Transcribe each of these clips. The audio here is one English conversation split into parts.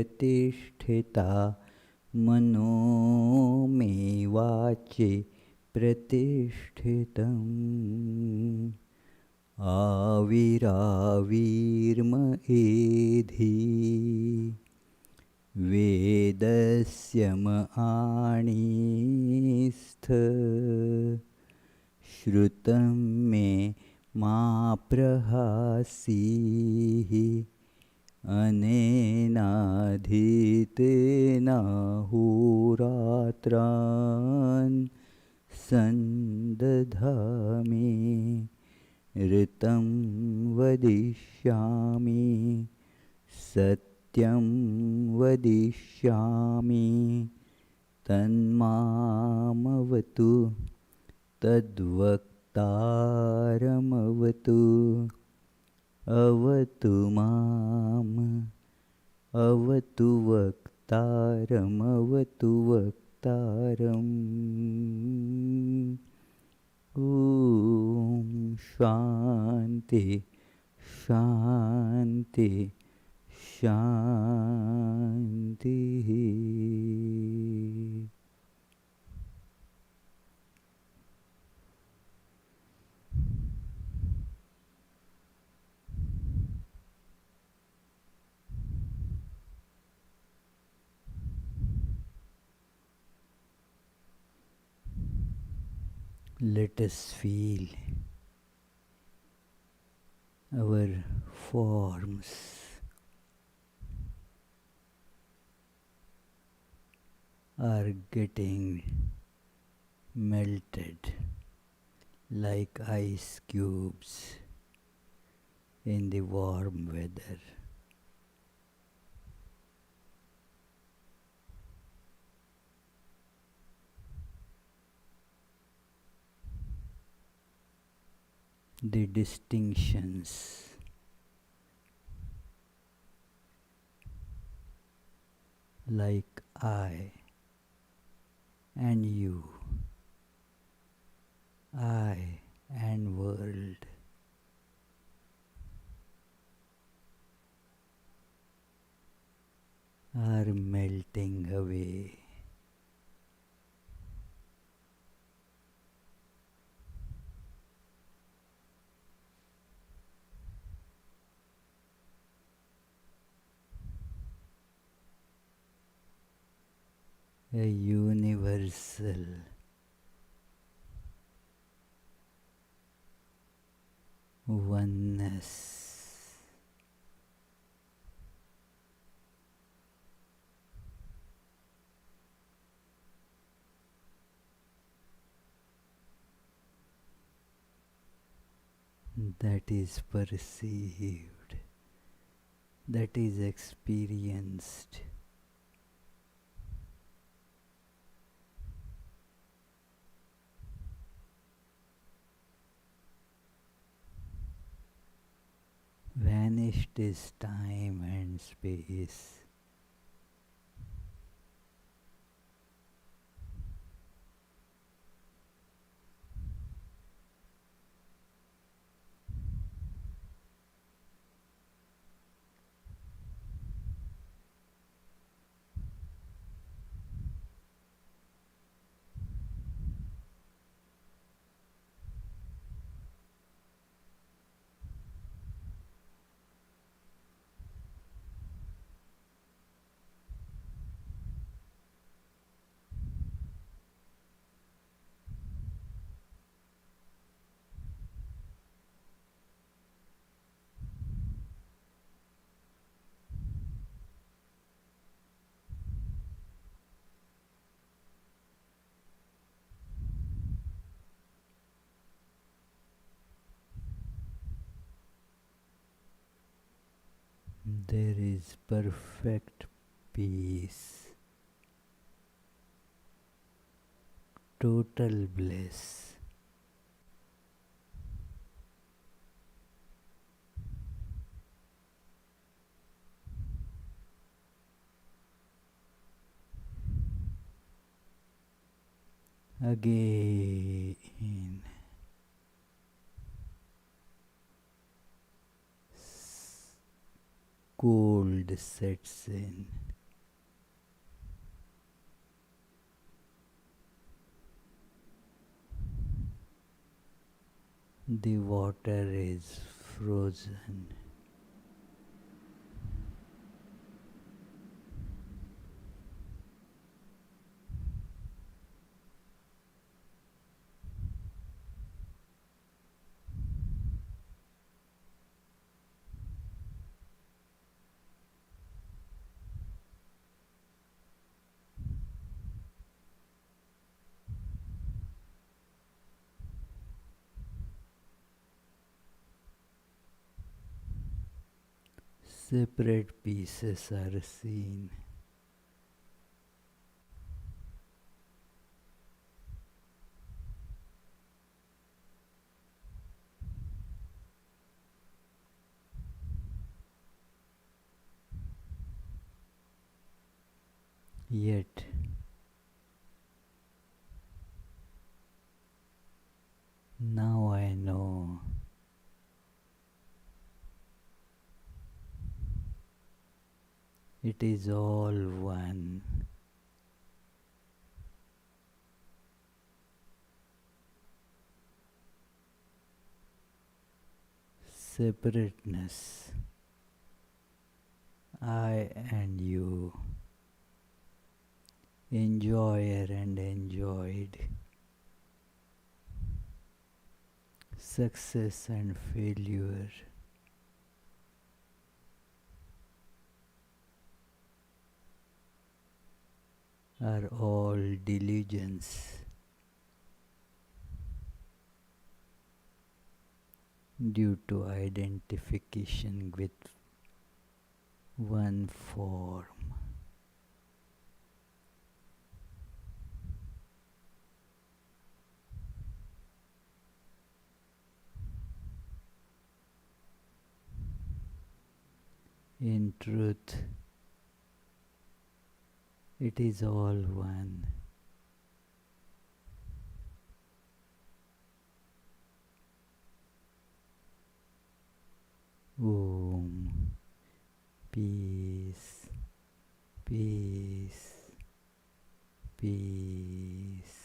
प्रतिष्ठिता मनो मे वाचे प्रतिष्ठितम् आविराविर्म एधि वेदस्य म आणीस्थ श्रुतं मे मा प्रहासीः अनेनाधीतेनाहोरात्रान् सन्दधामि ऋतं वदिष्यामि सत्यं वदिष्यामि तन्मामवतु तद्वक्तारमवतु अवतु माम् अवतु वक्तारमवतु वक्तारम् ॐ शान्ति शान्ति शान्तिः। Let us feel our forms are getting melted like ice cubes in the warm weather. The distinctions like I and you, I and world, are melting away. A universal oneness. That is perceived, that is experienced. Vanished is time and space. There is perfect peace, total bliss. Again, cold sets in. The water is frozen. Separate pieces are seen. Yet now I know it is all one. Separateness, I and you, enjoyer and enjoyed, success and failure, are all delusions due to identification with one form. In truth, it is all one. Om. Peace, peace, peace.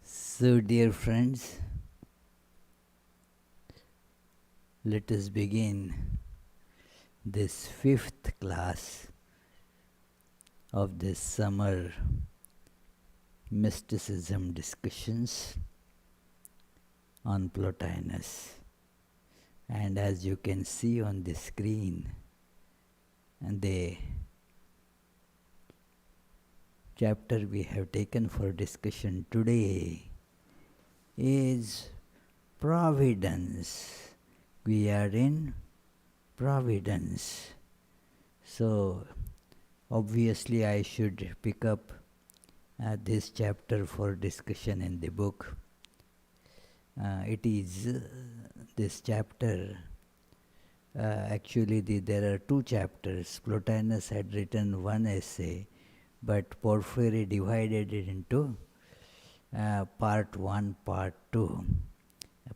So, dear friends, let us begin this fifth class of this summer mysticism discussions on Plotinus. And as you can see on the screen, and the chapter we have taken for discussion today is Providence. We are in Providence. So obviously I should pick up this chapter for discussion in the book. It is this chapter, actually there are two chapters. Plotinus had written one essay, but Porphyry divided it into part 1, part 2,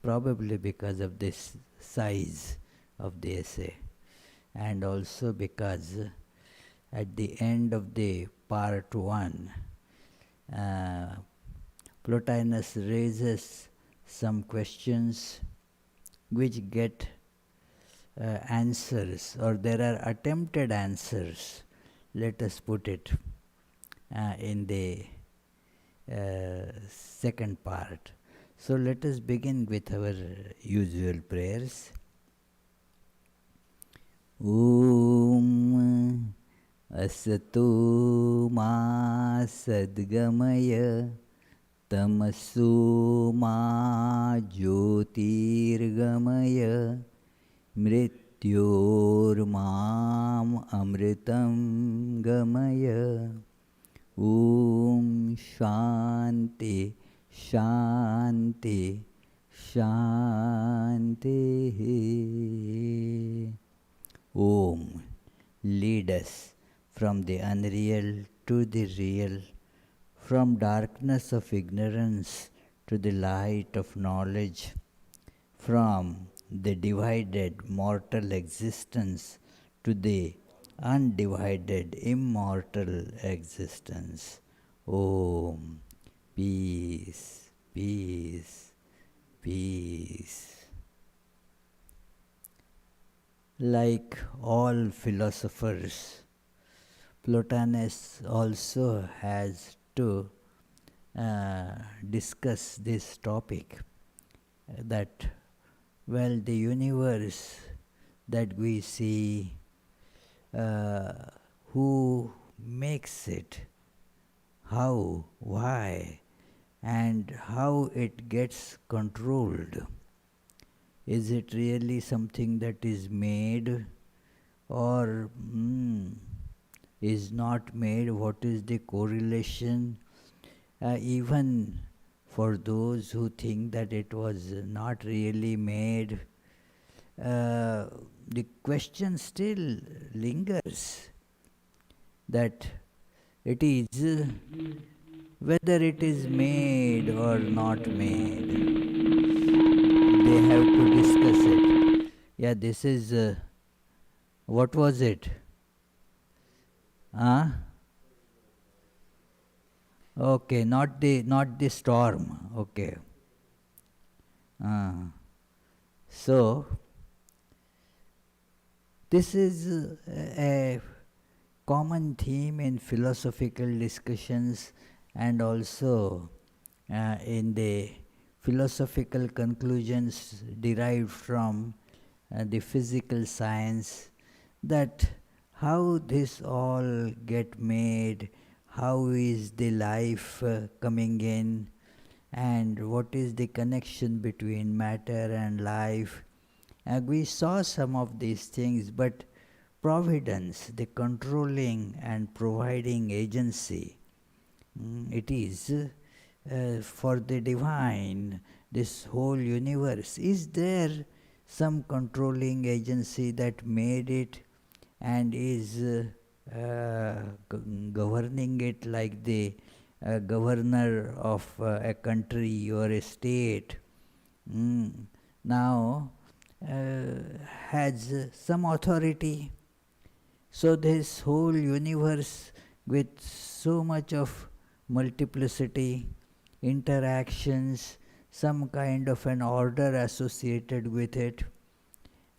probably because of this size of the essay, and also because at the end of the part 1, Plotinus raises some questions which get answers, or there are attempted answers, let us put it, in the second part. So let us begin with our usual prayers. Om Asato Ma Sadgamaya Tamasu ma jyotirgamaya mrityormam amritam gamaya. Om Shanti Shanti Shanti. Om, lead us from the unreal to the real, from darkness of ignorance to the light of knowledge, from the divided mortal existence to the undivided immortal existence. Om. Peace, peace, peace. Like all philosophers, Plotinus also has to discuss this topic, that, well, the universe that we see, who makes it, how, why, and how it gets controlled. Is it really something that is made or is not made? What is the correlation? Even for those who think that it was not really made, the question still lingers that it is whether it is made or not made. They have to discuss it. Yeah, this is, what was it? Okay, not the storm. Okay. So this is a common theme in philosophical discussions and also in the philosophical conclusions derived from the physical science, that how this all get made, how is the life coming in, and what is the connection between matter and life. We saw some of these things, but providence, the controlling and providing agency, it is for the divine, this whole universe. Is there some controlling agency that made it and is governing it, like the governor of a country or a state now has some authority? So this whole universe, with so much of multiplicity, interactions, some kind of an order associated with it,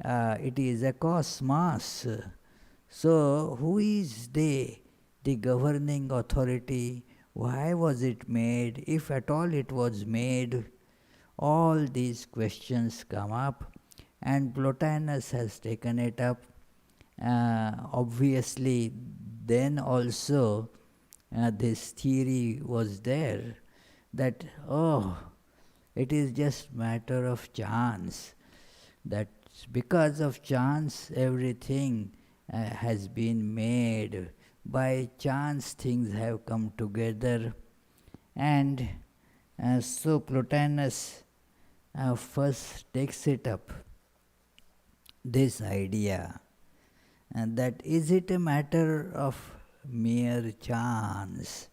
it is a cosmos. So who is the governing authority? Why was it made? If at all it was made, all these questions come up, and Plotinus has taken it up. Obviously, then also this theory was there that, it is just matter of chance, that because of chance everything has been made. By chance things have come together. And so Plotinus first takes it up, this idea, and that is it a matter of mere chance?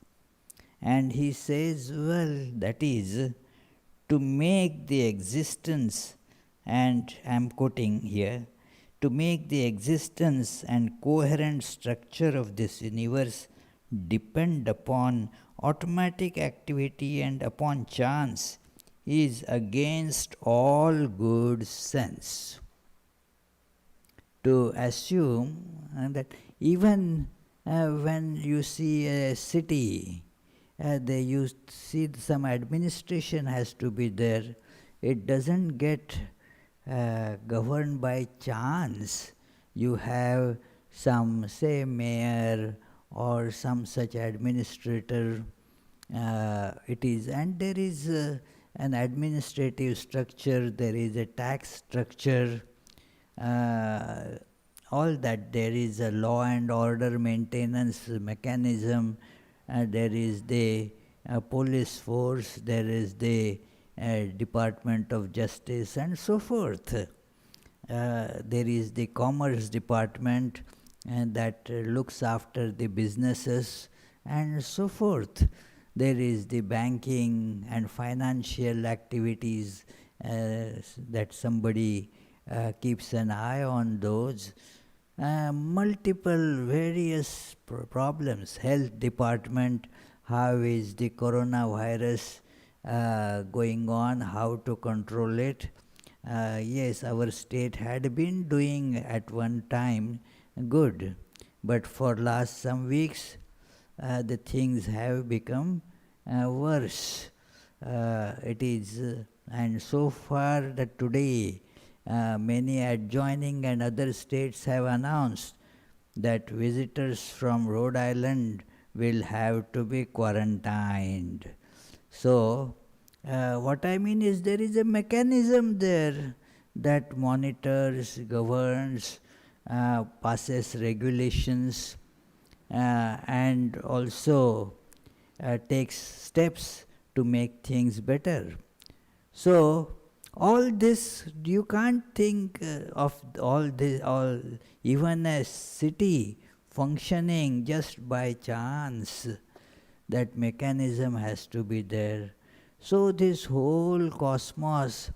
And he says, well, that is, to make the existence, and I am quoting here, to make the existence and coherent structure of this universe depend upon automatic activity and upon chance is against all good sense. To assume that even when you see a city, you see some administration has to be there. It doesn't get governed by chance. You have some, say, mayor or some such administrator It is, and there is an administrative structure, there is a tax structure, uh, all that. There is a law and order maintenance mechanism, there is the police force, there is the Department of Justice, and so forth. There is the Commerce Department that looks after the businesses, and so forth. There is the banking and financial activities that somebody keeps an eye on those. Multiple various problems. Health department, how is the coronavirus going on, how to control it. Yes, our state had been doing at one time good, but for last some weeks the things have become worse. It is, and so far that today many adjoining and other states have announced that visitors from Rhode Island will have to be quarantined. So, what I mean is there is a mechanism there that monitors, governs, passes regulations, and also takes steps to make things better. So, all this, you can't think of all this, even a city functioning just by chance. That mechanism has to be there. So this whole cosmos,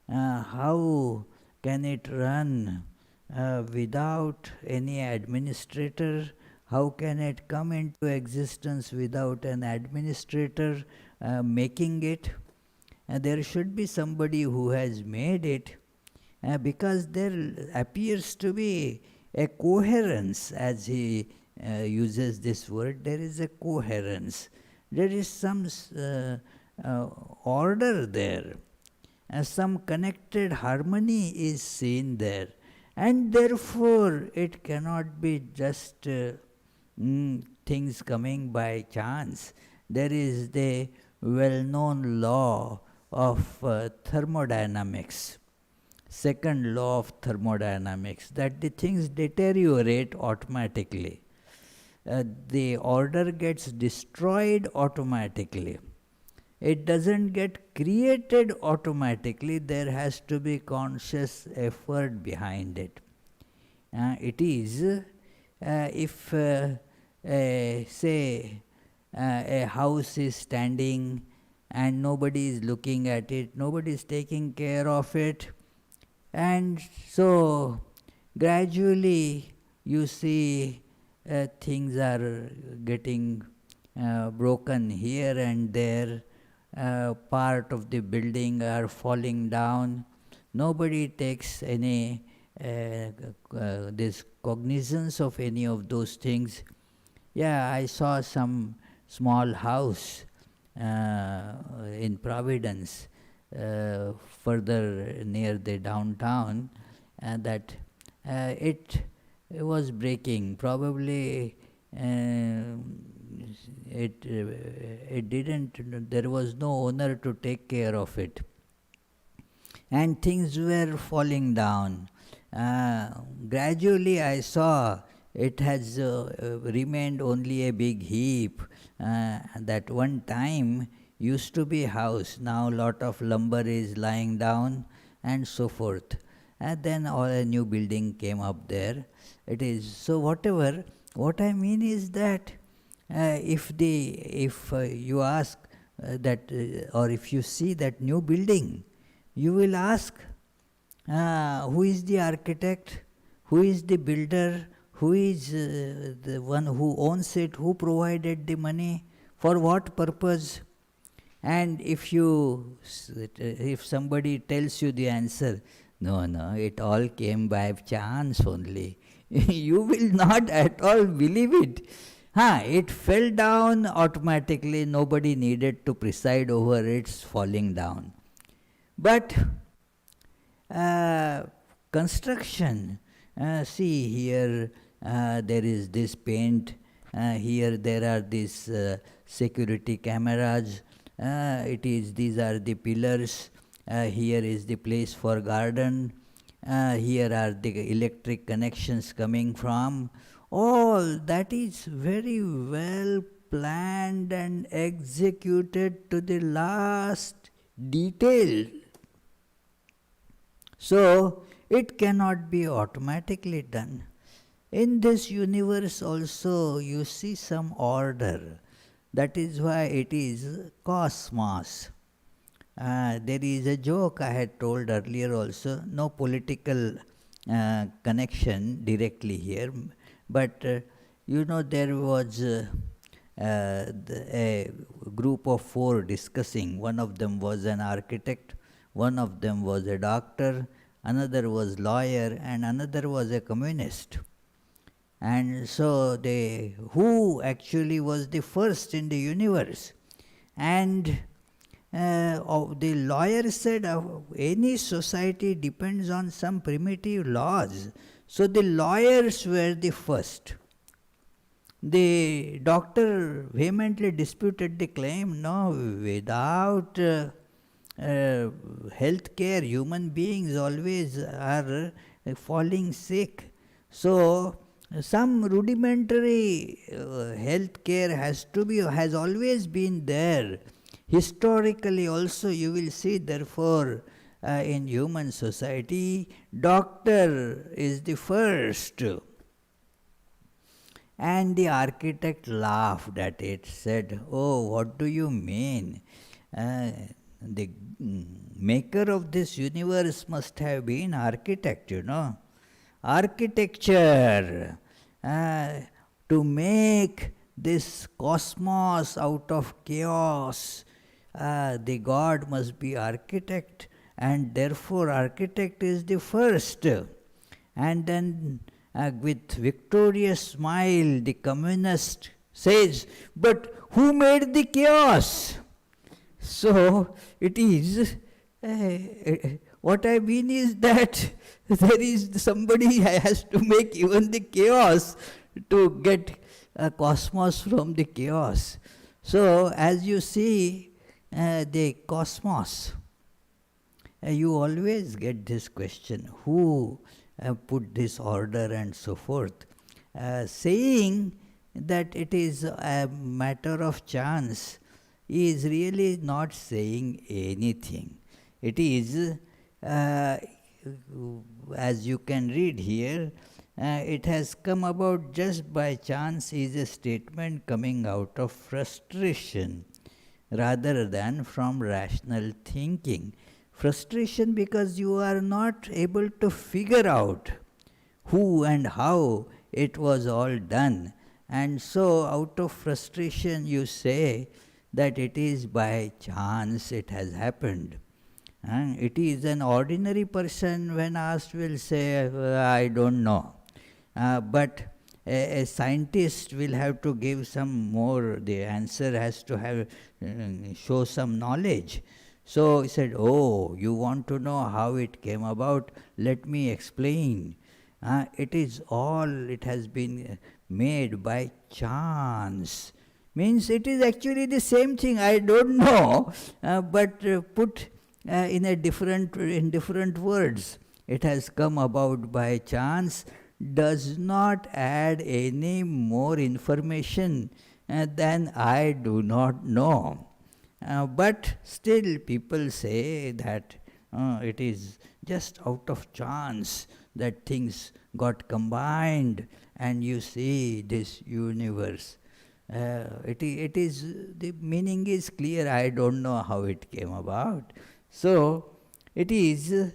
how can it run without any administrator? How can it come into existence without an administrator making it? There should be somebody who has made it, because there appears to be a coherence, as he uses this word. There is a coherence. There is some order there. Some connected harmony is seen there. And therefore, it cannot be just things coming by chance. There is the well-known law of thermodynamics, second law of thermodynamics, that the things deteriorate automatically. The order gets destroyed automatically. It doesn't get created automatically. There has to be conscious effort behind it. It is, if say a house is standing and nobody is looking at it, nobody is taking care of it, and so gradually you see things are getting broken here and there, part of the building are falling down. Nobody takes any this cognizance of any of those things. Yeah, I saw some small house in Providence, further near the downtown, that it was breaking. Probably it didn't. There was no owner to take care of it, and things were falling down. Gradually, I saw it has remained only a big heap. That one time used to be house. Now lot of lumber is lying down, and so forth. And then a new building came up there. It is so whatever. What I mean is that if you ask that, or if you see that new building, you will ask, who is the architect, who is the builder, who is the one who owns it, who provided the money, for what purpose? And if somebody tells you the answer, no, it all came by chance only, you will not at all believe it. It fell down automatically, nobody needed to preside over its falling down. But construction, see here, there is this paint, Here there are these security cameras. These are the pillars. Here is the place for garden. Here are the electric connections coming from. All that is very well planned and executed to the last detail. So it cannot be automatically done. In this universe also you see some order. That is why it is cosmos. There is a joke I had told earlier also, no political connection directly here, but there was a group of four discussing. One of them was an architect, one of them was a doctor, another was lawyer, and another was a communist. And so who actually was the first in the universe? And the lawyer said any society depends on some primitive laws. So the lawyers were the first. The doctor vehemently disputed the claim. No, without health care, human beings always are falling sick. So some rudimentary health care has always been there. Historically also you will see, therefore, in human society, doctor is the first. And the architect laughed at it, said, "Oh, what do you mean? The maker of this universe must have been architect, Architecture. To make this cosmos out of chaos, the God must be architect, and therefore architect is the first." And then with victorious smile the communist says, "But who made the chaos?" So it is, what I mean is that there is somebody has to make even the chaos to get a cosmos from the chaos. So as you see the cosmos, you always get this question, who put this order and so forth. Saying that it is a matter of chance is really not saying anything. It is, as you can read here, it has come about just by chance is a statement coming out of frustration rather than from rational thinking. Frustration because you are not able to figure out who and how it was all done. And so out of frustration you say that it is by chance it has happened. It is an ordinary person, when asked, will say, I don't know. But a scientist will have to give some more, the answer has to have show some knowledge. So he said, "Oh, you want to know how it came about? Let me explain. It has been made by chance." Means it is actually the same thing, I don't know, but put in different words. It has come about by chance does not add any more information than I do not know. But still people say that it is just out of chance that things got combined and you see this universe. It is, the meaning is clear, I don't know how it came about. So it is,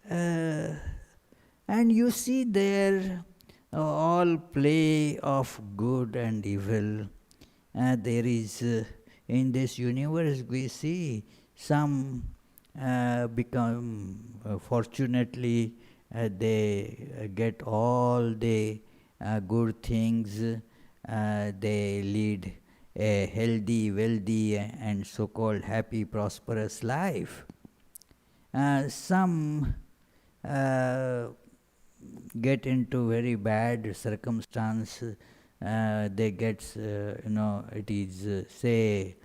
and you see there all play of good and evil. There is, in this universe we see some become, fortunately they get all the good things, they lead a healthy, wealthy and so-called happy, prosperous life. Some get into very bad circumstance, they get, it is, say,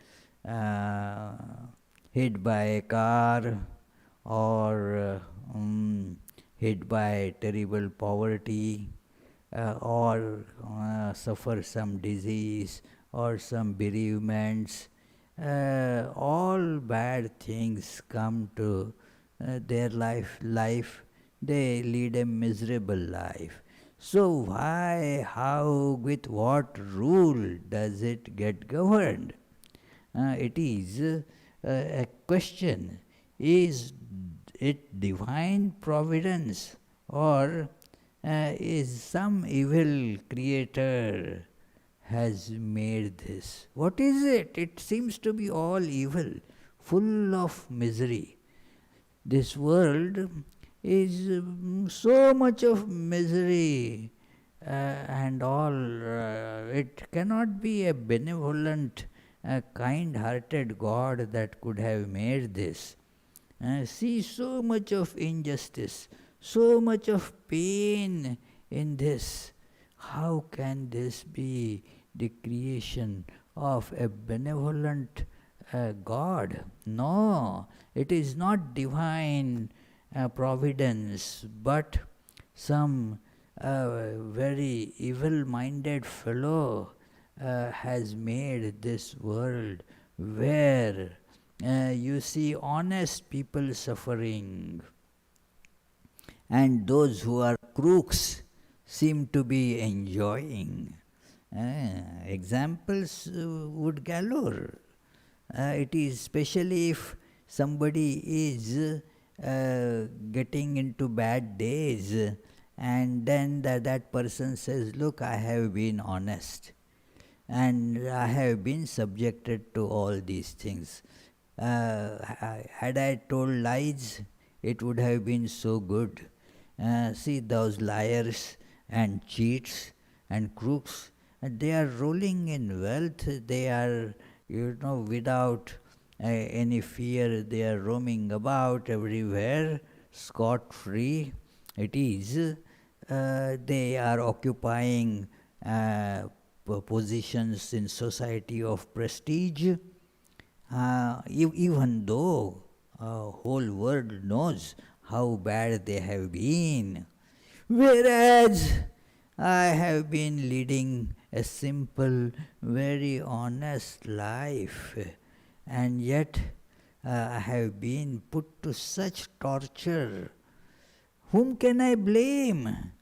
uh, hit by a car, or hit by terrible poverty, or suffer some disease or some bereavements. All bad things come to their life. They lead a miserable life. So why, how, with what rule does it get governed? It is a question. Is it divine providence, or is some evil creator has made this? What is it? It seems to be all evil, full of misery. This world is so much of misery and all. It cannot be a benevolent, kind-hearted God that could have made this. See so much of injustice, so much of pain in this. How can this be the creation of a benevolent God? No, it is not divine providence, but some very evil-minded fellow has made this world where you see honest people suffering, and those who are crooks seem to be enjoying. Examples would galore. It is especially if somebody is getting into bad days, and then that person says, look, I have been honest and I have been subjected to all these things. Had I told lies, it would have been so good. See those liars and cheats and crooks, they are rolling in wealth. They are, without any fear, they are roaming about everywhere, scot-free. It is, they are occupying positions in society of prestige, even though whole world knows how bad they have been. Whereas I have been leading a simple, very honest life, and yet I have been put to such torture. Whom can I blame?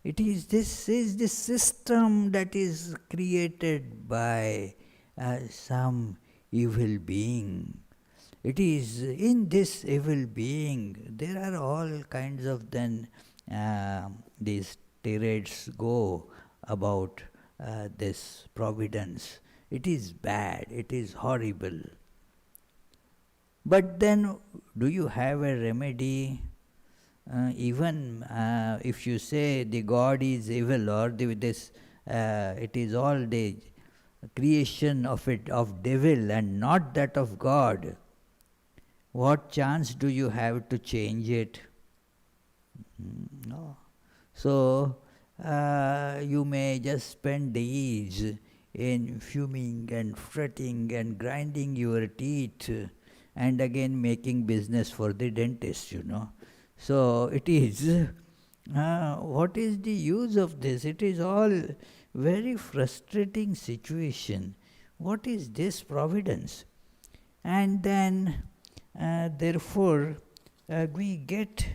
This is the system that is created by some evil being. It is in this evil being, there are all kinds of then these tirades go about this providence. It is bad, it is horrible. But then, do you have a remedy? Even if you say the God is evil, or it is all the creation of devil and not that of God, what chance do you have to change it? No. So you may just spend days in fuming and fretting and grinding your teeth, and again making business for the dentist, So it is, what is the use of this? It is all very frustrating situation. What is this providence? And then, therefore, we get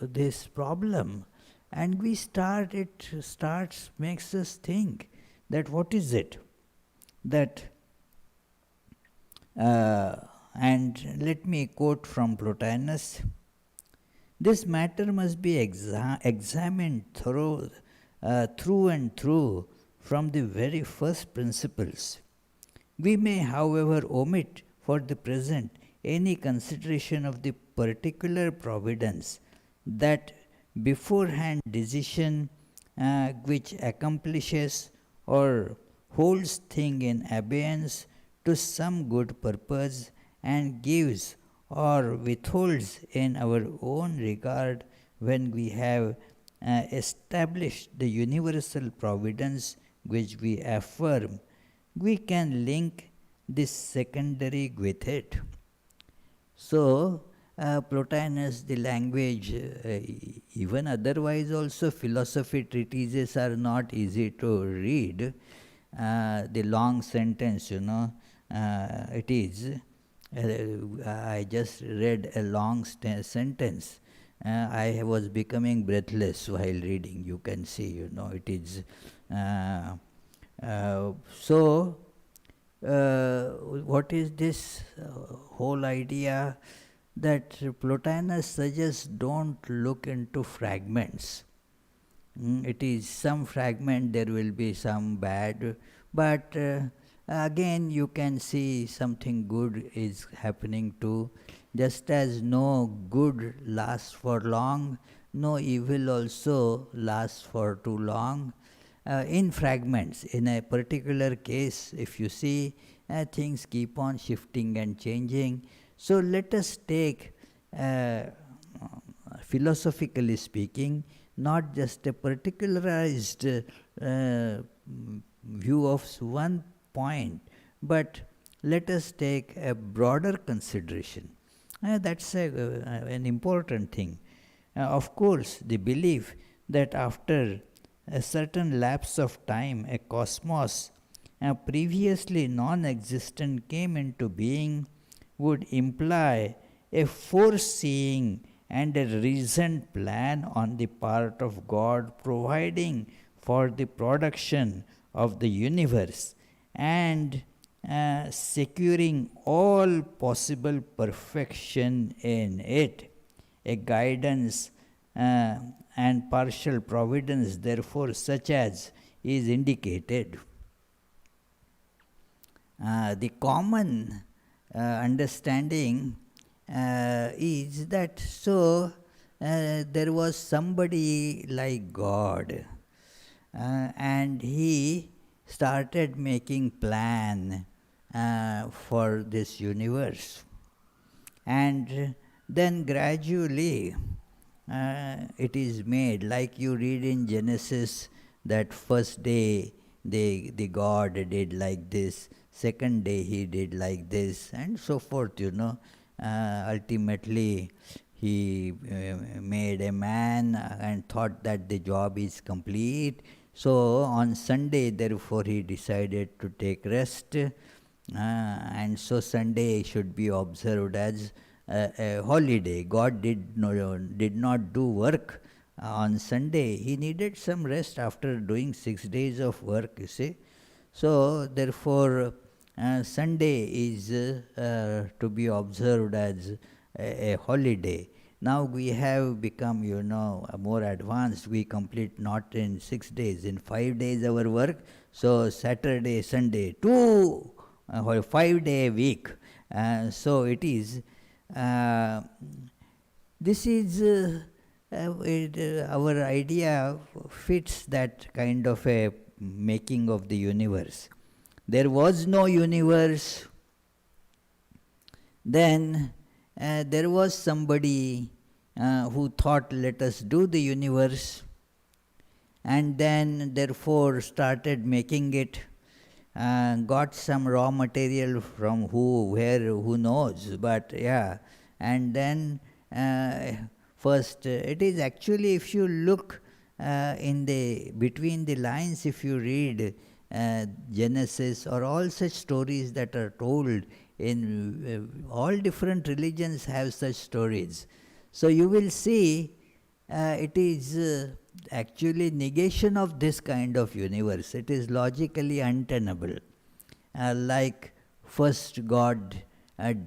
this problem, and makes us think that what is it? That, and let me quote from Plotinus, this matter must be examined through and through from the very first principles. We may, however, omit for the present any consideration of the particular providence, that beforehand decision which accomplishes or holds thing in abeyance to some good purpose, and gives or withholds in our own regard when we have establish the universal providence which we affirm, we can link this secondary with it. So, Plotinus, the language, even otherwise also philosophy treatises are not easy to read. The long sentence, it is. I just read a long sentence. I was becoming breathless while reading. You can see, it is. So, what is this whole idea that Plotinus suggests don't look into fragments. It is some fragment, there will be some bad, but again you can see something good is happening too. Just as no good lasts for long, no evil also lasts for too long. In fragments, in a particular case, if you see, things keep on shifting and changing. So let us take, philosophically speaking, not just a particularized view of one point, but let us take a broader consideration. That's an important thing. Of course, the belief that after a certain lapse of time, a cosmos previously non existent came into being would imply a foreseeing and a reasoned plan on the part of God providing for the production of the universe and securing all possible perfection in it. A guidance and partial providence, therefore, such as is indicated. The common understanding is that there was somebody like God, and he started making plan for this universe, and then gradually it is made, like you read in Genesis, that first day the God did like this, second day he did like this, and so forth, ultimately he made a man and thought that the job is complete. So on Sunday, therefore, he decided to take rest, and so Sunday should be observed as a holiday. God did not do work on Sunday. He needed some rest after doing 6 days of work, you see. So therefore, Sunday is to be observed as a holiday. Now we have become, more advanced. We complete not in 6 days, in 5 days our work. So Saturday, Sunday, 5-day week. So it is. This is our idea fits that kind of a making of the universe. There was no universe. Then there was somebody who thought, let us do the universe, and then therefore started making it, got some raw material from who knows, but yeah, and then first it is actually, if you look in the between the lines, if you read Genesis or all such stories that are told in all different religions have such stories. So you will see it is actually negation of this kind of universe. It is logically untenable. Like first God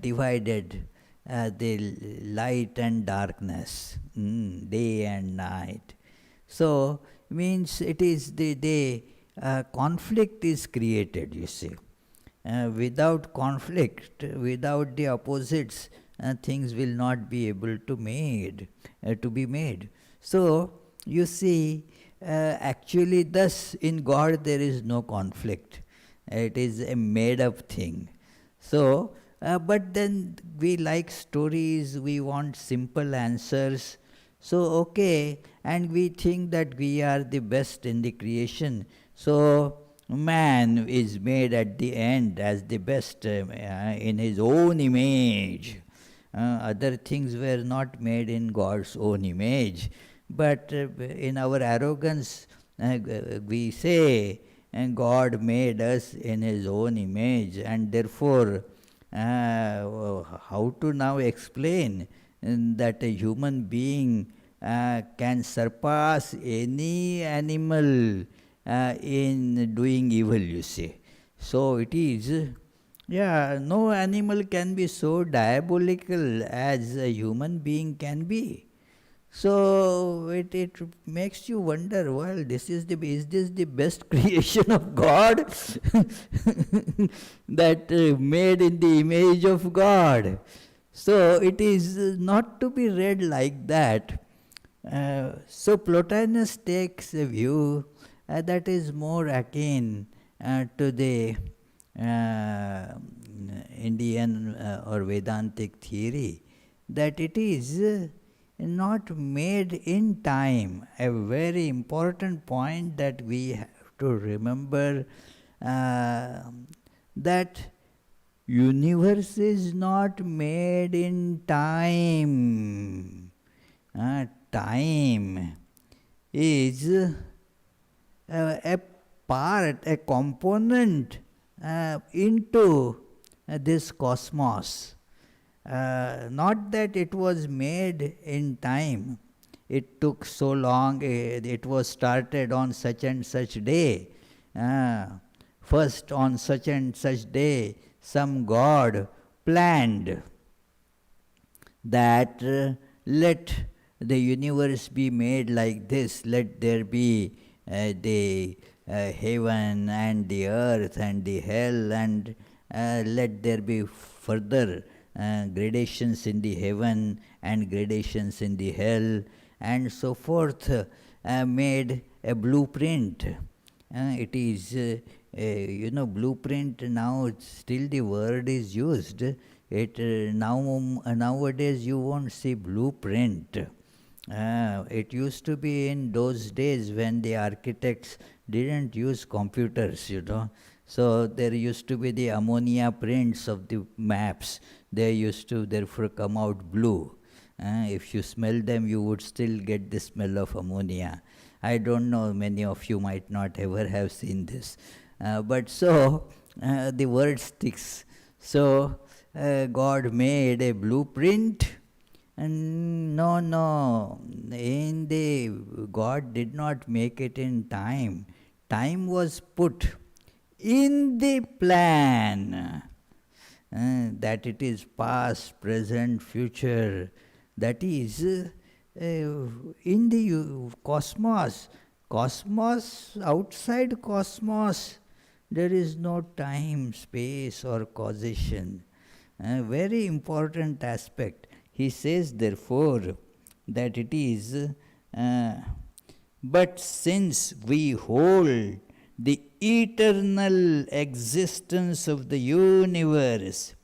divided the light and darkness, day and night. So means it is the conflict is created, you see. Without conflict, without the opposites, things will not be able to be made. So you see, actually thus in God there is no conflict. It is a made up thing. So, but then we like stories, we want simple answers. So, okay, and we think that we are the best in the creation. So, man is made at the end as the best in his own image. Other things were not made in God's own image. But in our arrogance, we say, and God made us in his own image, and therefore, how to now explain that a human being can surpass any animal in doing evil, you see. So it is, yeah, no animal can be so diabolical as a human being can be. So it makes you wonder, well, is this the best creation of God? That made in the image of God. So it is not to be read like that. So Plotinus takes a view that is more akin to the Indian or Vedantic theory, that it is not made in time. A very important point that we have to remember, that universe is not made in time. Time is a part, a component into this cosmos. Not that it was made in time. It took so long, it was started on such and such day. First, on such and such day, some god planned that let the universe be made like this, let there be the heaven and the earth and the hell, and let there be further gradations in the heaven and gradations in the hell, and so forth, made a blueprint. It is, blueprint now, still the word is used. Nowadays you won't see blueprint. It used to be in those days when the architects didn't use computers, So there used to be the ammonia prints of the maps. They used to therefore come out blue. If you smell them, you would still get the smell of ammonia. I don't know, many of you might not ever have seen this. But so, the word sticks. So, God made a blueprint. And no, God did not make it in time. Time was put in the plan. That it is past, present, future. That is in the cosmos. Cosmos, outside cosmos, there is no time, space, or causation. Very important aspect. He says, therefore, that it is, but since we hold the eternal existence of the universe,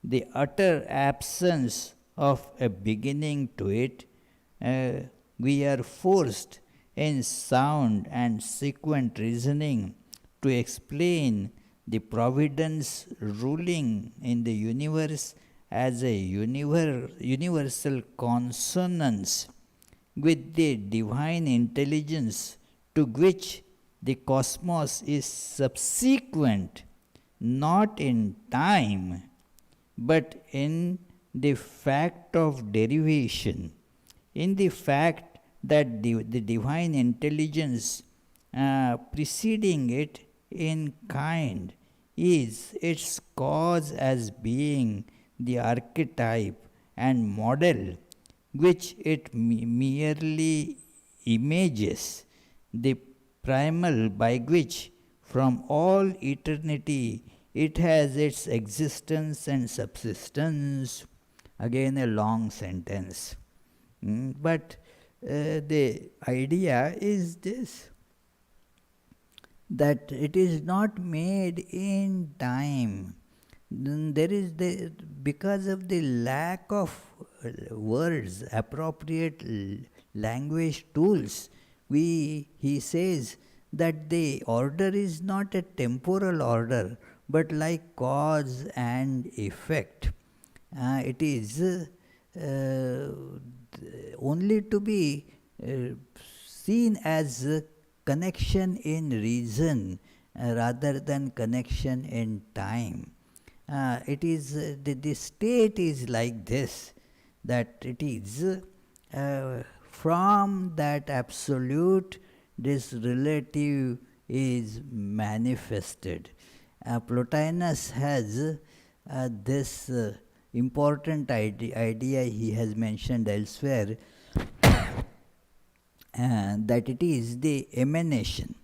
the utter absence of a beginning to it, we are forced in sound and sequent reasoning to explain the providence ruling in the universe as a universal consonance with the divine intelligence to which the cosmos is subsequent, not in time, but in the fact of derivation, in the fact that the divine intelligence preceding it in kind is its cause as being the archetype and model which it merely images, the primal by which from all eternity it has its existence and subsistence. Again a long sentence. But the idea is this, that it is not made in time. There is because of the lack of words, appropriate language tools, he says that the order is not a temporal order, but like cause and effect. It is only to be seen as a connection in reason rather than connection in time. It is the state is like this, that it is from that absolute this relative is manifested. Plotinus has this important idea he has mentioned elsewhere, that it is the emanation.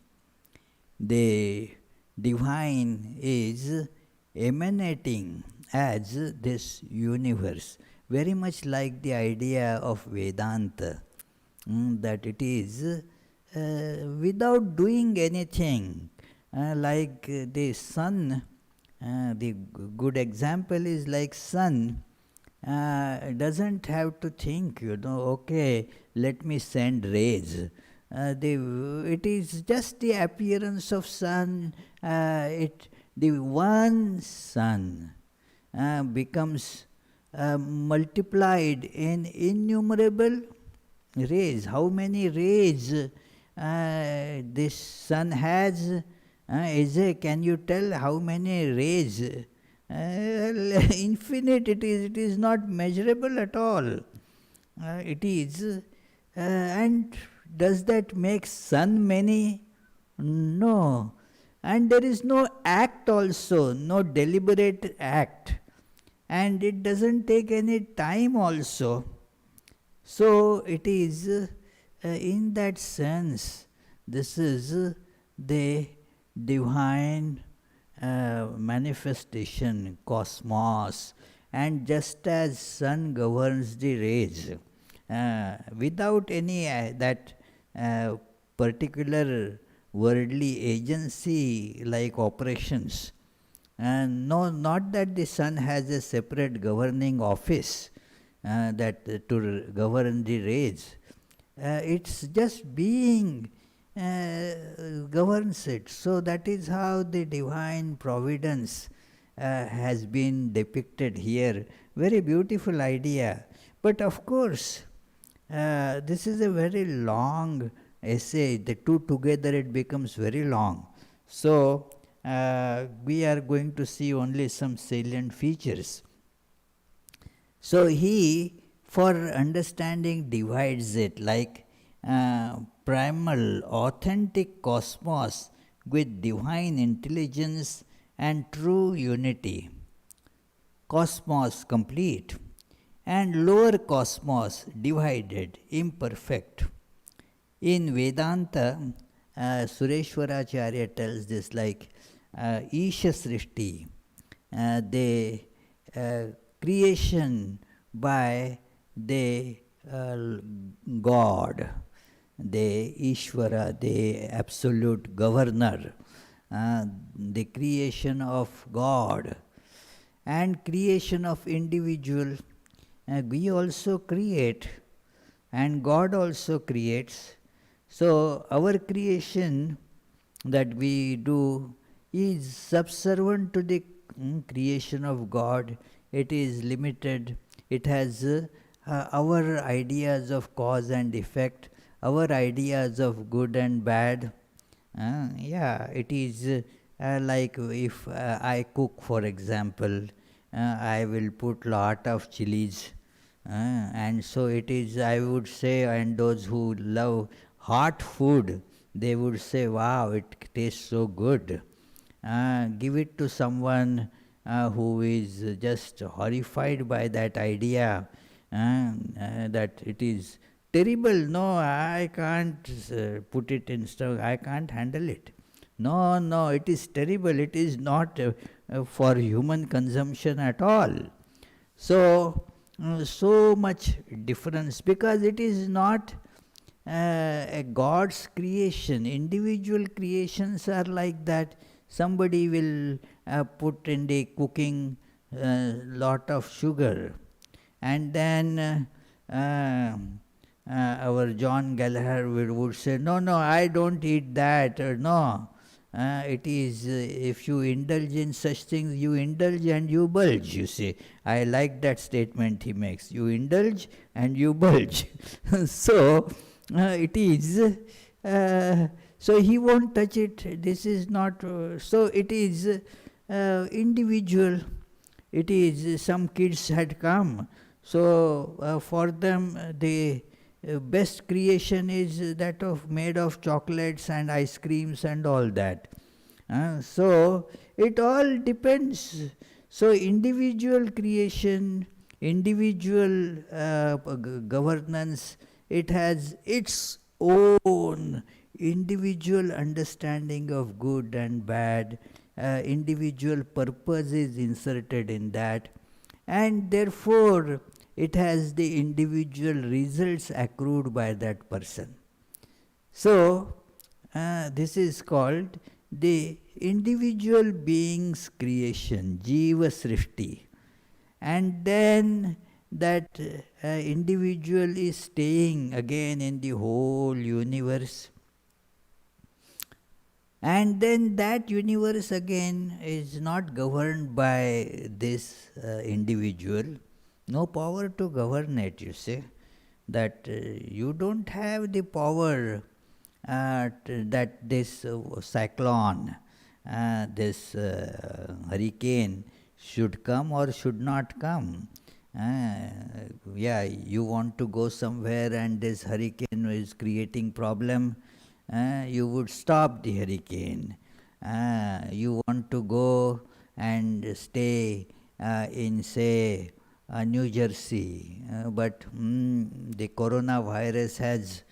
The divine is emanating as this universe, very much like the idea of Vedanta, that it is without doing anything, like the sun. The good example is like sun. Doesn't have to think, okay, let me send rays. It is just the appearance of sun. The one sun becomes multiplied in innumerable rays. How many rays this sun has? Can you tell how many rays? Infinite it is. It is not measurable at all. It is, and does that make sun many? No. And there is no act also, no deliberate act. And it doesn't take any time also. So it is, in that sense, this is the divine manifestation, cosmos. And just as sun governs the rays, without any that particular worldly agency like operations, and no, not that the sun has a separate governing office that to govern the rays. It's just being governs it. So that is how the divine providence has been depicted here. Very beautiful idea. But of course, this is a very long essay. The two together it becomes very long. So we are going to see only some salient features. So he, for understanding, divides it like primal, authentic cosmos with divine intelligence and true unity. Cosmos complete, and lower cosmos divided, imperfect. In Vedanta, Sureshwaracharya tells this like Isha Srishti, the creation by the God, the Ishvara, the absolute governor, the creation of God, and creation of individual. We also create, and God also creates. So our creation that we do is subservient to the creation of God. It is limited. It has our ideas of cause and effect, our ideas of good and bad. It is like if I cook, for example, I will put lot of chilies, and so it is, I would say, and those who love hot food, they would say, wow, it tastes so good. Give it to someone who is just horrified by that idea, that it is terrible. No, I can't put it in stove. I can't handle it. No, it is terrible. It is not for human consumption at all. So, so much difference, because it is not a God's creation. Individual creations are like that. Somebody will put in the cooking lot of sugar, And then our John Gallagher would say, no, no, I don't eat that. No, it is, if you indulge in such things, you indulge and you bulge, you see. I like that statement he makes. You indulge and you bulge. So, it is, so he won't touch it. This is not, so it is individual. It is, some kids had come. So, for them, the best creation is that of made of chocolates and ice creams and all that. So it all depends. So individual creation, individual governance, it has its own individual understanding of good and bad, individual purpose is inserted in that, and therefore it has the individual results accrued by that person. So, this is called the individual being's creation, Jiva Srishti. And then that individual is staying again in the whole universe. And then that universe again is not governed by this individual. No power to govern it, you see. That you don't have the power that this cyclone, this hurricane should come or should not come. Yeah, you want to go somewhere and this hurricane is creating problem, you would stop the hurricane. You want to go and stay in, say, New Jersey, but the coronavirus has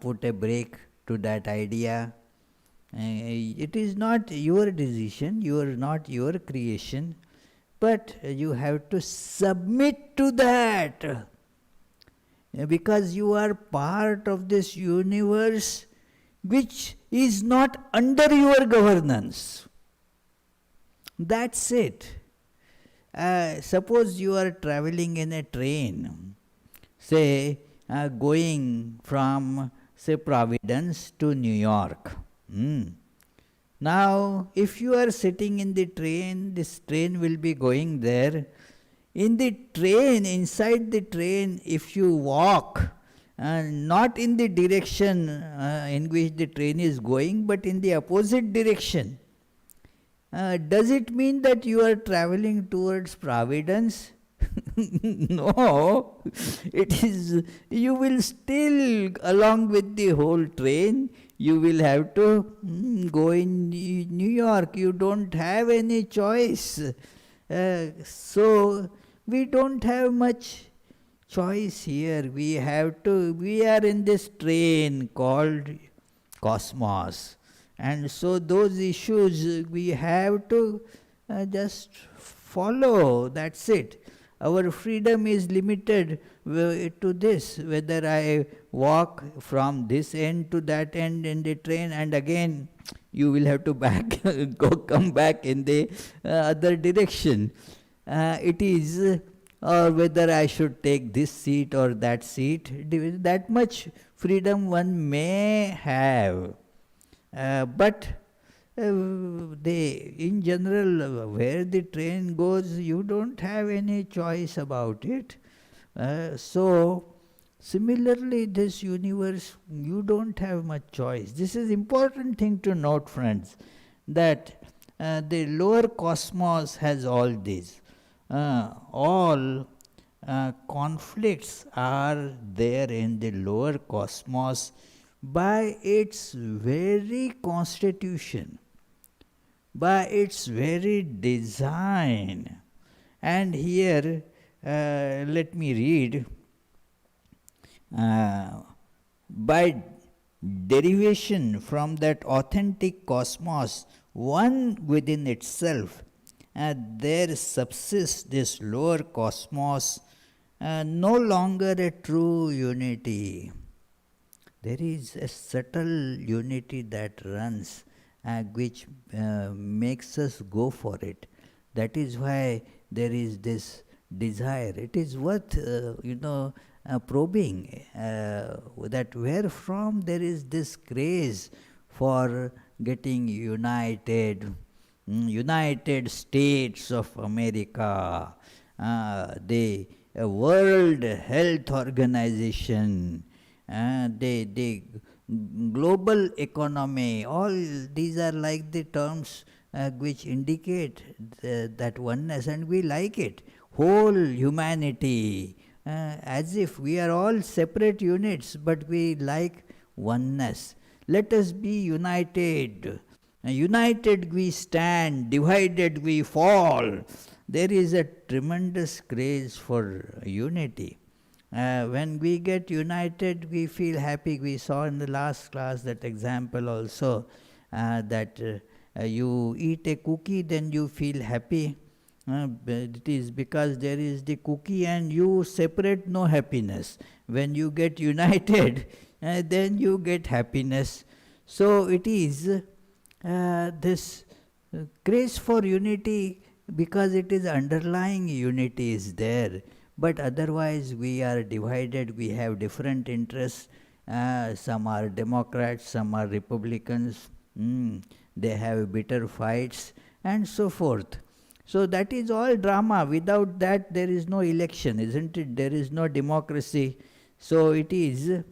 put a break to that idea. It is not your decision, you are not your creation, but you have to submit to that, because you are part of this universe which is not under your governance. That's it. Suppose you are traveling in a train, say going from, say, Providence to New York. Now, if you are sitting in the train, this train will be going there. In the train, inside the train, if you walk, not in the direction in which the train is going, but in the opposite direction, does it mean that you are traveling towards Providence? No, it is, you will still, along with the whole train, you will have to go in New York. You don't have any choice. So, we don't have much choice here. We are in this train called cosmos. And so those issues we have to just follow. That's it. Our freedom is limited to this, whether I walk from this end to that end in the train, and again you will have to come back in the other direction. It is, or whether I should take this seat or that seat, that much freedom one may have. But in general, where the train goes, you don't have any choice about it. So, similarly, this universe, you don't have much choice. This is important thing to note, friends, that the lower cosmos has all these. All conflicts are there in the lower cosmos by its very constitution, by its very design. And here, let me read, by derivation from that authentic cosmos, one within itself, there subsists this lower cosmos, no longer a true unity. There is a subtle unity that runs, which makes us go for it. That is why there is this desire. It is worth, probing that where from there is this craze for getting united. United States of America, the World Health Organization, the global economy, all these are like the terms which indicate that oneness, and we like it. Whole humanity, as if we are all separate units, but we like oneness. Let us be united. United we stand, divided we fall. There is a tremendous craze for unity. When we get united, we feel happy. We saw in the last class that example also, that you eat a cookie, then you feel happy. It is because there is the cookie and you separate, no happiness. When you get united, then you get happiness. So it is this craze for unity, because it is underlying unity is there, but otherwise we are divided, we have different interests. Some are Democrats, some are Republicans, they have bitter fights and so forth. So that is all drama. Without that there is no election, isn't it? There is no democracy. So it is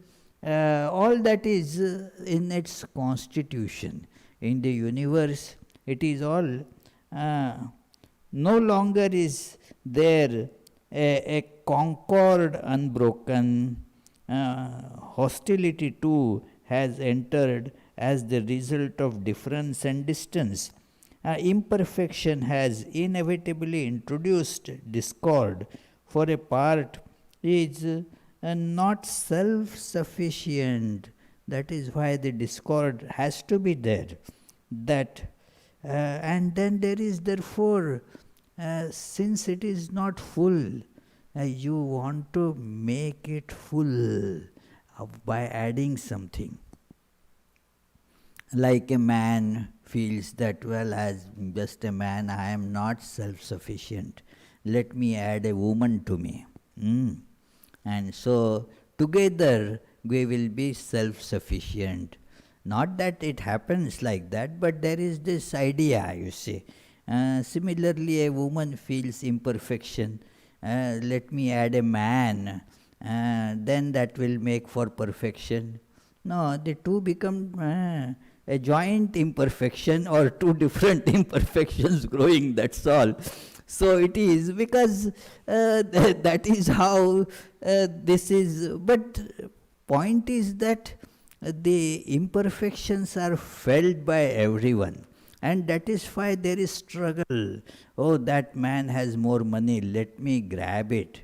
all that is in its constitution. In the universe, it is all, no longer is there a concord unbroken. Hostility too has entered as the result of difference and distance. Imperfection has inevitably introduced discord, for a part is not self-sufficient. That is why the discord has to be there. And then there is therefore, since it is not full, you want to make it full by adding something. Like a man feels that, well, as just a man, I am not self-sufficient. Let me add a woman to me. And so together we will be self-sufficient. Not that it happens like that, but there is this idea, you see. Similarly, a woman feels imperfection. Let me add a man, then that will make for perfection. No, the two become a joint imperfection, or two different imperfections growing, that's all. So it is because that is how this is. But point is that the imperfections are felt by everyone, and that is why there is struggle. Oh, that man has more money, let me grab it.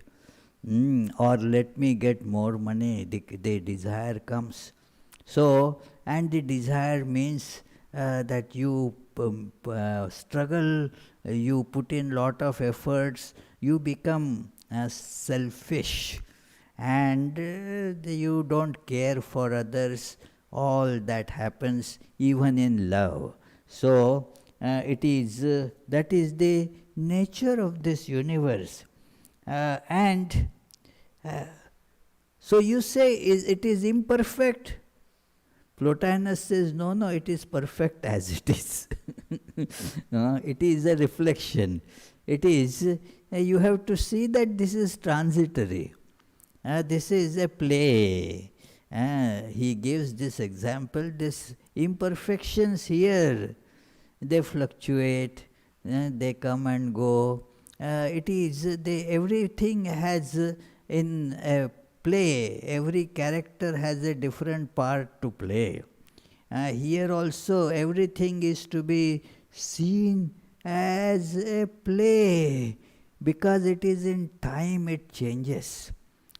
Or let me get more money. The desire comes. So, and the desire means that you struggle, you put in lot of efforts, you become selfish, and you don't care for others. All that happens even in love. So it is that is the nature of this universe. And so you say it is imperfect. Plotinus says, no, it is perfect as it is. It is a reflection. It is, you have to see that this is transitory. This is a play. He gives this example, this imperfections here, they fluctuate, they come and go. It is, everything has in a play, every character has a different part to play. Here also everything is to be seen as a play, because it is in time, it changes.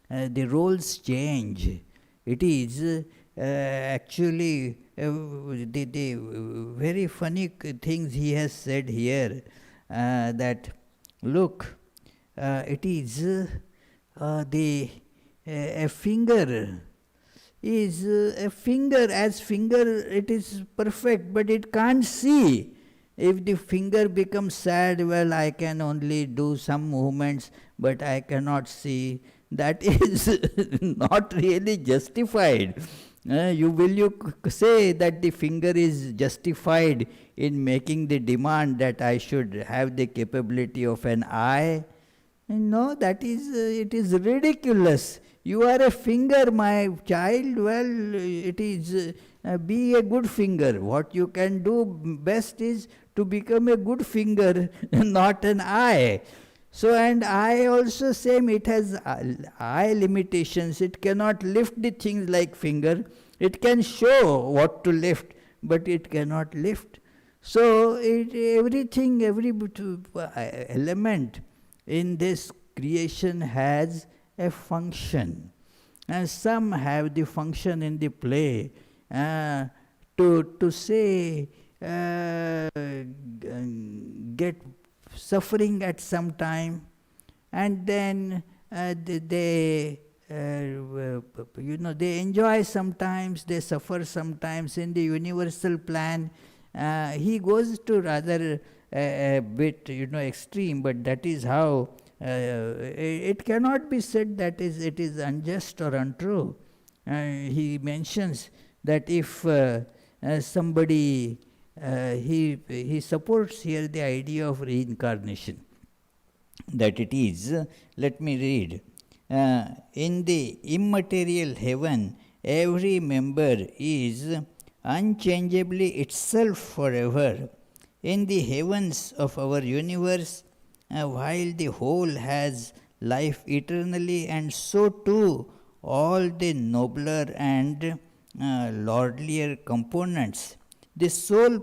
The roles change. It is actually the very funny things he has said here, that look, it is a finger is a finger, as finger it is perfect, but it can't see. If the finger becomes sad, well, I can only do some movements, but I cannot see. That is not really justified. You say that the finger is justified in making the demand that I should have the capability of an eye? No, that is, it is ridiculous. You are a finger, my child. Well, it is, be a good finger. What you can do best is to become a good finger, not an eye. So, and eye also same, it has eye limitations. It cannot lift the things like finger. It can show what to lift, but it cannot lift. So, everything, every element in this creation has a function, and some have the function in the play to say get suffering at some time, and then they they enjoy sometimes, they suffer sometimes. In the universal plan, he goes to rather a bit extreme, but that is how it cannot be said that it is unjust or untrue. He mentions that if somebody he supports here the idea of reincarnation, that it is, let me read, in the immaterial heaven every member is unchangeably itself forever. In the heavens of our universe, while the whole has life eternally, and so too all the nobler and lordlier components, the soul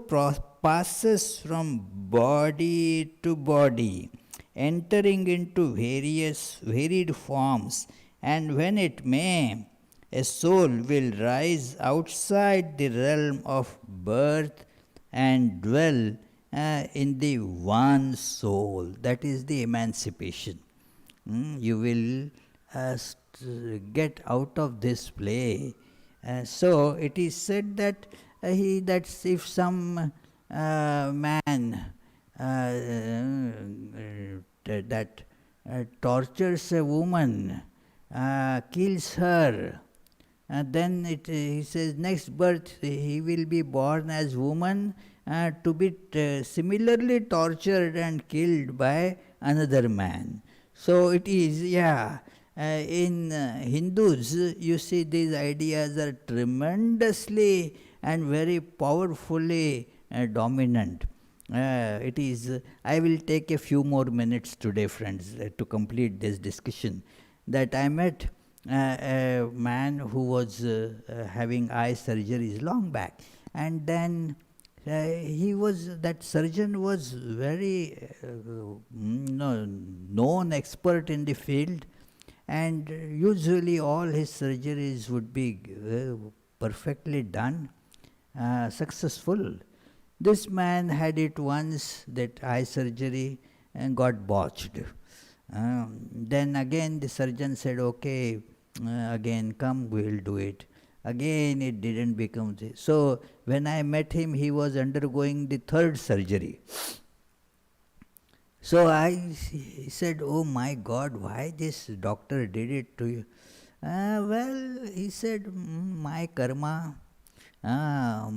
passes from body to body, entering into varied forms, and when it may, a soul will rise outside the realm of birth and dwell in the one soul. That is the emancipation. You will get out of this play. So it is said that that's if some man that tortures a woman, kills her, then he says next birth he will be born as woman, to be similarly tortured and killed by another man. So it is, in Hindus, you see, these ideas are tremendously and very powerfully dominant. It is, I will take a few more minutes today, friends, to complete this discussion. That I met a man who was having eye surgeries long back, and then that surgeon was very known expert in the field, and usually all his surgeries would be perfectly done, successful. This man had it once, that eye surgery, and got botched. Then again the surgeon said, okay, again come, we will do it. Again it didn't become this. So when I met him, he was undergoing the third surgery. So he said, oh my God, why this doctor did it to you? Well, he said, my karma, it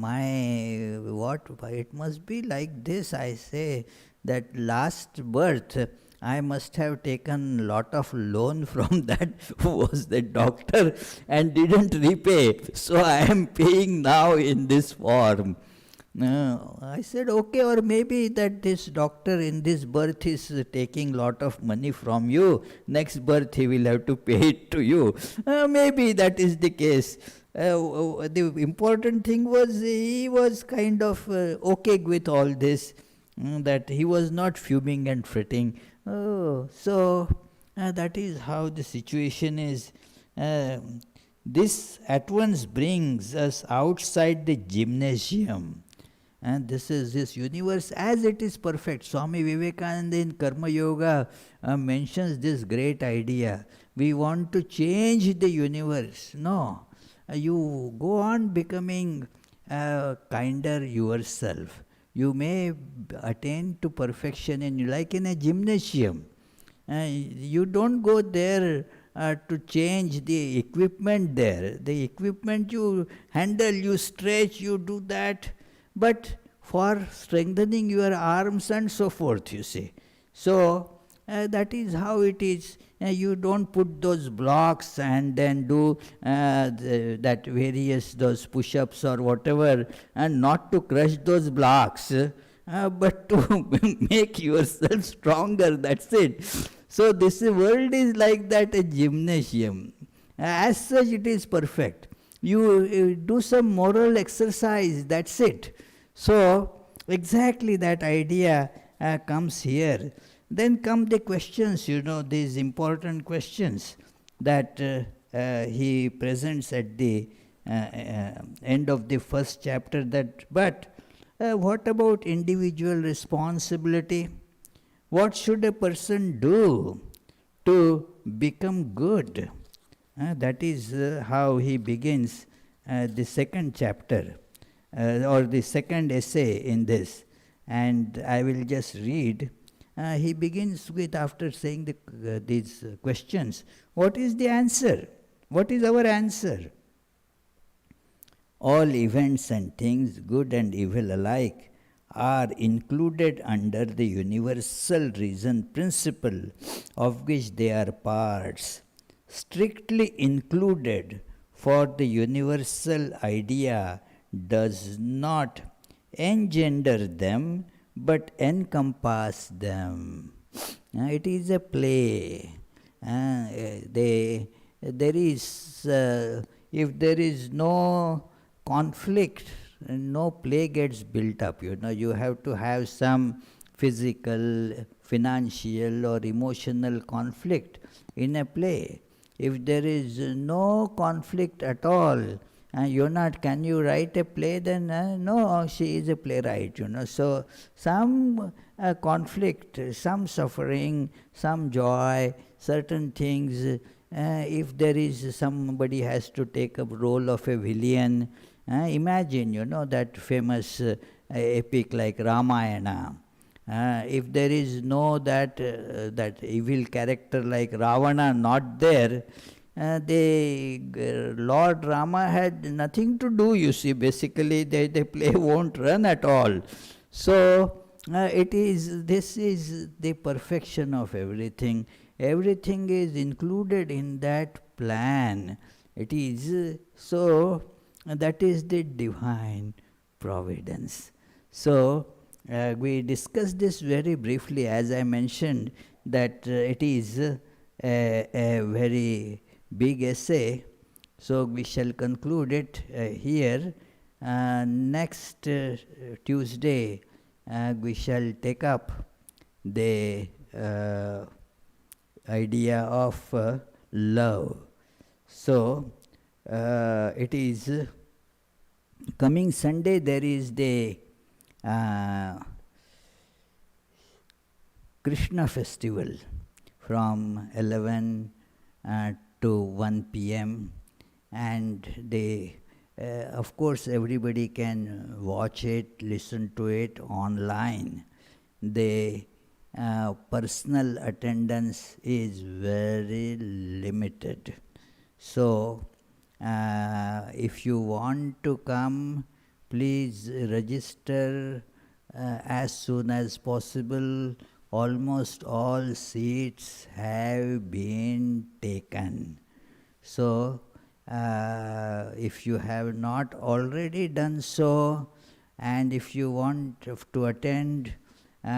must be like this. I say that last birth I must have taken lot of loan from that who was the doctor and didn't repay. So I am paying now in this form. I said, okay, or maybe that this doctor in this birth is taking lot of money from you. Next birth he will have to pay it to you. Maybe that is the case. The important thing was he was kind of okay with all this, that he was not fuming and fretting. So that is how the situation is. This at once brings us outside the gymnasium. And this is this universe as it is perfect. Swami Vivekananda in Karma Yoga mentions this great idea. We want to change the universe. No. You go on becoming kinder yourself. You may attain to perfection like in a gymnasium. You don't go there to change the equipment there. The equipment you handle, you stretch, you do that. But for strengthening your arms and so forth, you see. So that is how it is. You don't put those blocks and then do that various those push-ups or whatever, and not to crush those blocks, but to make yourself stronger. That's it. So this world is like that, a gymnasium. As such, it is perfect. You do some moral exercise. That's it. So exactly that idea comes here. Then come the questions, these important questions that he presents at the end of the first chapter. But what about individual responsibility? What should a person do to become good? That is how he begins the second chapter or the second essay in this. And I will just read. He begins with, after saying these questions, what is the answer? What is our answer? All events and things, good and evil alike, are included under the universal reason principle of which they are parts, strictly included, for the universal idea does not engender them but encompass them. It is a play. There is, if there is no conflict, no play gets built up. You have to have some physical, financial, or emotional conflict in a play. If there is no conflict at all, can you write a play? Then no, she is a playwright. So some conflict, some suffering, some joy, certain things. If there is somebody has to take a role of a villain, imagine, that famous epic like Ramayana. If there is no that evil character like Ravana not there, the Lord Rama had nothing to do, you see. Basically, the play won't run at all. So, this is the perfection of everything. Everything is included in that plan. It is so, that is the divine providence. So, we discussed this very briefly, as I mentioned, that it is a very big essay. So we shall conclude it here. Next Tuesday, we shall take up the idea of love. So it is coming Sunday, there is the Krishna festival from 11 to 1 p.m. and of course everybody can watch it, listen to it online. The personal attendance is very limited. So if you want to come, please register as soon as possible. Almost all seats have been taken. So, if you have not already done so, and if you want to attend,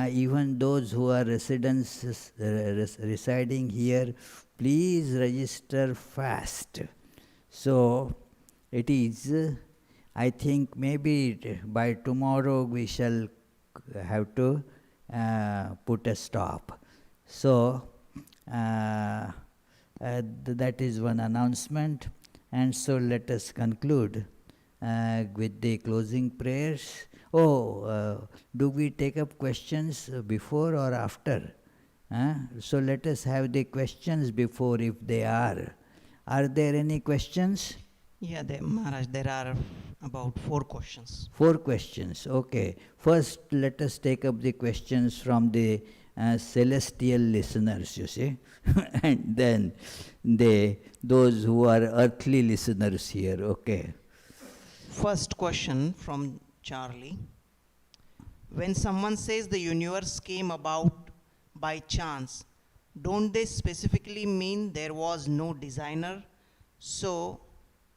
even those who are residents residing here, please register fast. So, it is, I think maybe by tomorrow we shall have to put a stop. So that is one announcement, and so let us conclude with the closing prayers. Do we take up questions before or after? So let us have the questions before, if they are. Are there any questions? Yeah, Maharaj, there are About 4 questions. 4 questions. Okay. First, let us take up the questions from the celestial listeners, you see, and then those who are earthly listeners here. Okay. First question from Charlie. When someone says the universe came about by chance, don't they specifically mean there was no designer? So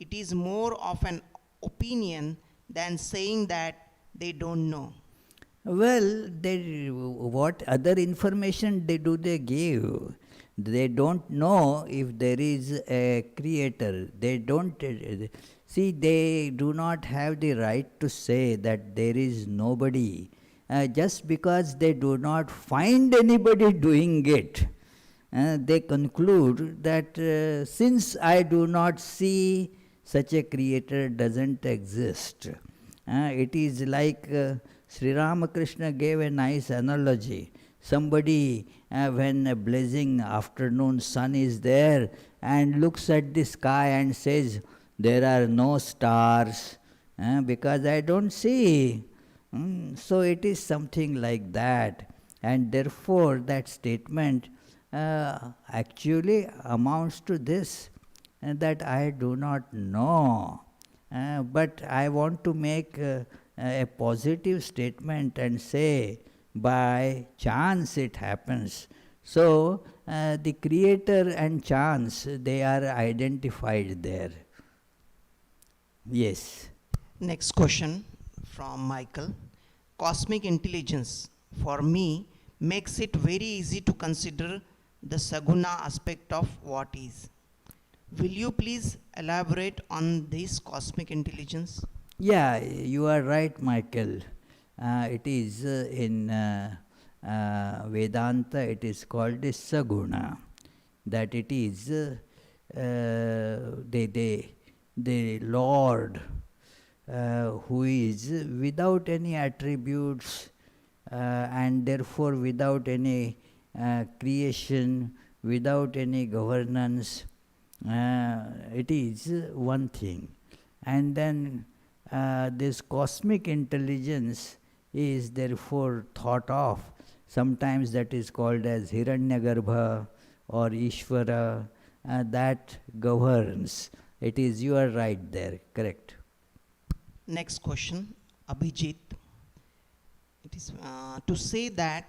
it is more of an opinion than saying that they don't know. Well, what other information do they give? They don't know if there is a creator. They don't see. They do not have the right to say that there is nobody, just because they do not find anybody doing it. They conclude that since I do not see, such a creator doesn't exist. It is like Sri Ramakrishna gave a nice analogy. Somebody, when a blazing afternoon sun is there and looks at the sky and says, there are no stars, because I don't see. So it is something like that. And therefore, that statement actually amounts to this, that I do not know. But I want to make a positive statement and say, by chance it happens. So, the creator and chance, they are identified there. Yes. Next question from Michael. Cosmic intelligence, for me, makes it very easy to consider the Saguna aspect of what is. Will you please elaborate on this cosmic intelligence? Yeah, you are right, Michael. It is in Vedanta, it is called the Saguna. That it is the Lord who is without any attributes, and therefore without any creation, without any governance. It is one thing. And then this cosmic intelligence is therefore thought of. Sometimes that is called as Hiranyagarbha or Ishvara, that governs. It is, you are right there, correct. Next question, Abhijit. It is to say that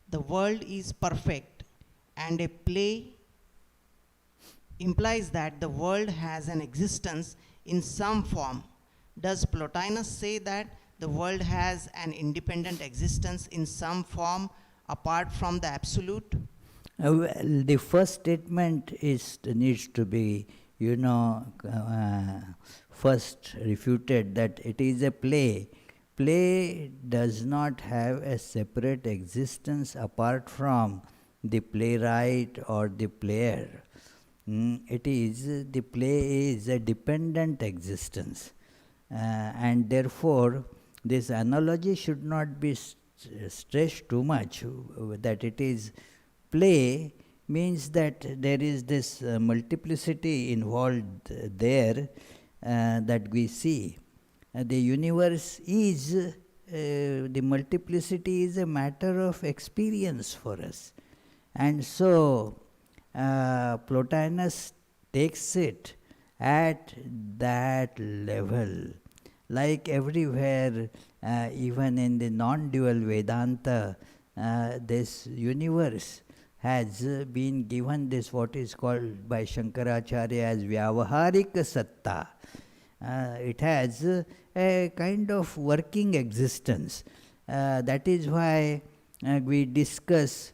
the world is perfect and a play implies that the world has an existence in some form. Does Plotinus say that the world has an independent existence in some form apart from the absolute? Well, the first statement needs to be, first refuted, that it is a play. Play does not have a separate existence apart from the playwright or the player. It is, the play is a dependent existence. And therefore, this analogy should not be stretched too much, that it is play means that there is this multiplicity involved there that we see. The universe is, the multiplicity is a matter of experience for us. And so, Plotinus takes it at that level. Like everywhere, even in the non-dual Vedanta, this universe has been given this, what is called by Shankaracharya as Vyavaharika Satta. It has a kind of working existence. That is why we discuss,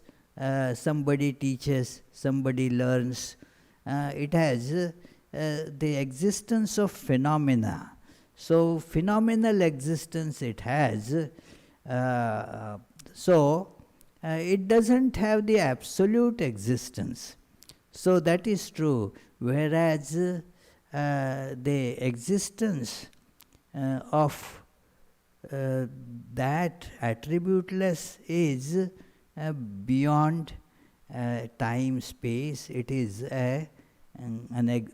somebody teaches, somebody learns. It has the existence of phenomena. So, phenomenal existence it has. It doesn't have the absolute existence. So, that is true. Whereas the existence of that attributeless is beyond time, space. It is the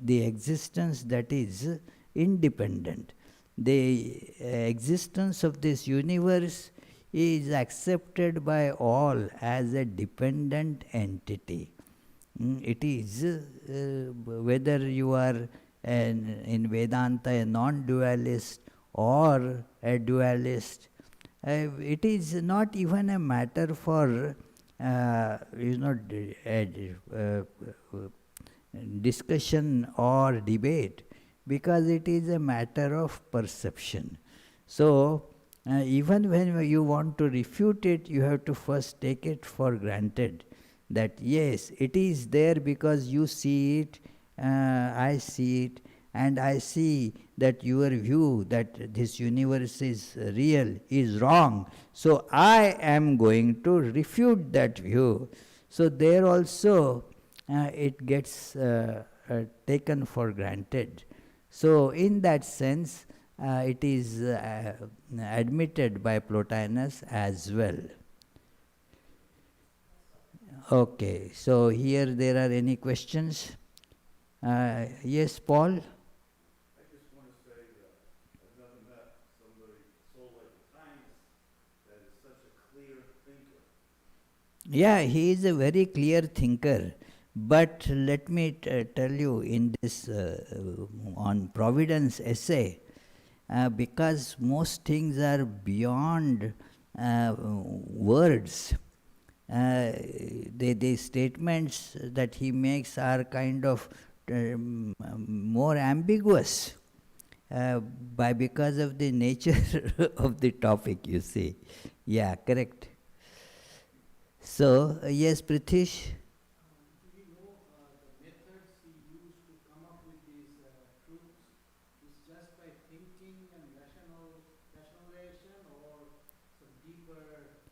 existence that is independent. the existence of this universe is accepted by all as a dependent entity. It is, whether you are in Vedanta a non-dualist or a dualist, it is not even a matter for discussion or debate, because it is a matter of perception. So, even when you want to refute it, you have to first take it for granted that yes, it is there because you see it, I see it, and I see that your view that this universe is real is wrong. So I am going to refute that view. So there also it gets taken for granted. So in that sense, it is admitted by Plotinus as well. Okay, so here there are any questions? Yes, Paul? I just want to say that I've never met somebody so like Plotinus that is such a clear thinker. Yeah, he is a very clear thinker. But let me tell you, in this on Providence essay, because most things are beyond words, the statements that he makes are kind of more ambiguous because of the nature of the topic, you see. Yeah, correct. So, yes, Pritish? Do we know the methods he used to come up with these truths? Is just by thinking and rationalization, or some deeper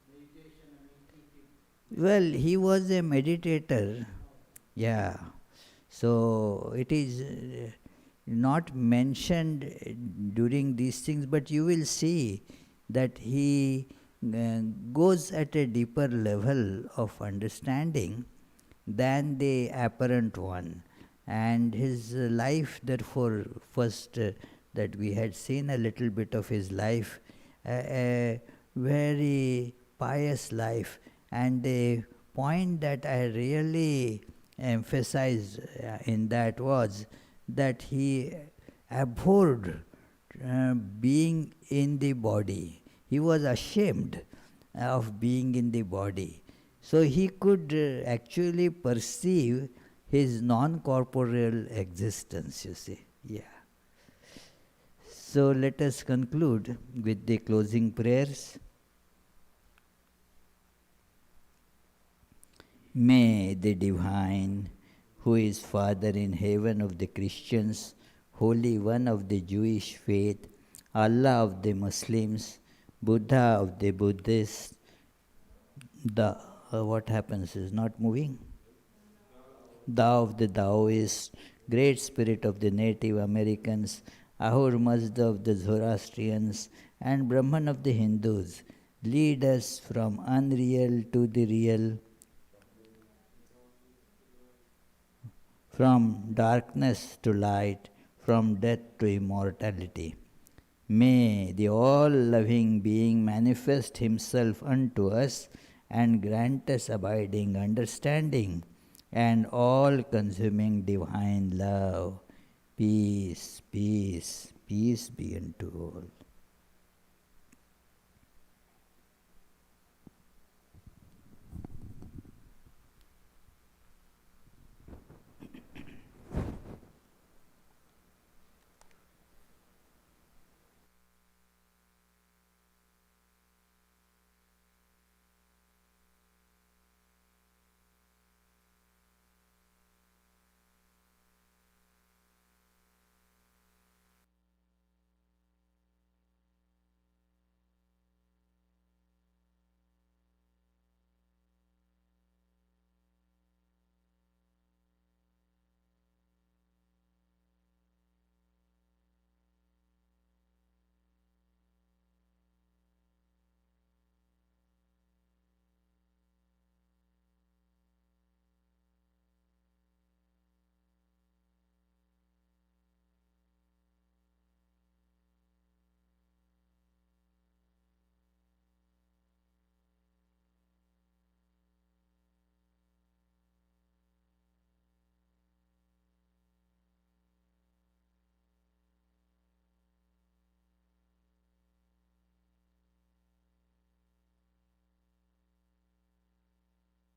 meditation and intuitive? Well, he was a meditator. Yeah. So it is not mentioned during these things, but you will see that he goes at a deeper level of understanding than the apparent one. And his life, therefore, first that we had seen a little bit of his life, a very pious life. And the point that I really emphasized in that was that he abhorred being in the body. He was ashamed of being in the body. So he could actually perceive his non-corporeal existence, you see. Yeah. So let us conclude with the closing prayers. May the Divine, who is Father in heaven of the Christians, Holy One of the Jewish faith, Allah of the Muslims, Buddha of the Buddhists, the what happens is not moving? Tao of the Taoists, Great Spirit of the Native Americans, Ahur Mazda of the Zoroastrians, and Brahman of the Hindus, lead us from unreal to the real, from darkness to light, from death to immortality. May the all-loving being manifest himself unto us and grant us abiding understanding and all-consuming divine love. Peace, peace, peace be unto all.